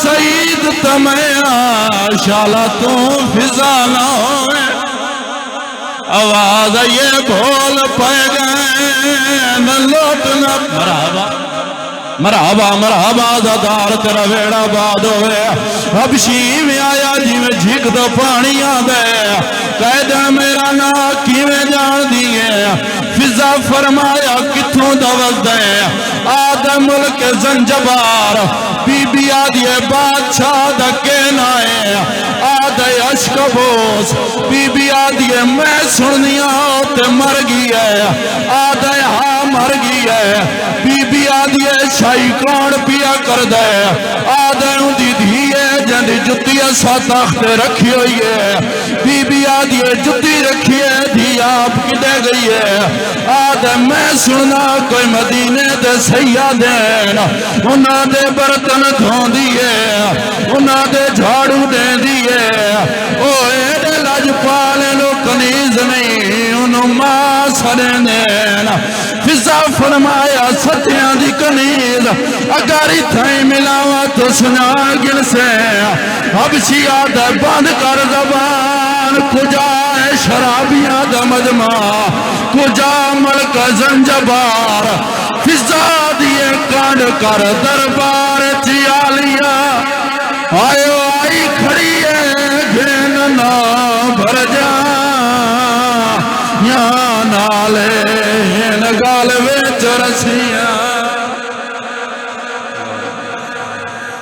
سعید تمہیں شالا تو فضا نہ ہوئے آواز یہ بھول پائے گئے نہ لوٹنا مرحبا مرحبا مرحبا زدار تیرا ویڑا باد ہوئے حبشی میں آیا جی میں جھک دو پانی آدھے قید میرا نا کیویں جان دیئے فضا فرمایا کتھوں دوز دے آدھے ملک زنجبار بی بی آدھے بادشاہ دکے نائے آدھے عشق بوس بی بی آدھے میں سنیا ہوتے مر گیا آدھے ہاں مر گیا بی بی آدھے شاہی کون پیا کر دے آدھے اندھی دھیے جندی جتی ایسا تخت رکھی ہوئی ہے بی بی آدھے جتی رکھی ہے دھی آپ کی دے گئی ہے آدھے میں سننا کوئی مدینے دے سیاہ دین انہاں دے برتن دھون دیئے انہاں دے جھاڑو دے دیئے او ایڈے لج پالے لو کنیز نہیں انہوں ماں سڑے دین فضا فرمایا ستیاں دی کنیز اگر تھائیں ملاوا تو سنا گن سے حبشی آدھے بند کر زبان کجا ہے شرابیاں دا مجمع کجا ملک زنجبار فضا دیئے کانڈ کر دربار چیالیا آئیو آئی کھڑی ہے گھن نہ بھر جا یا نالے نگال ویچ رسیاں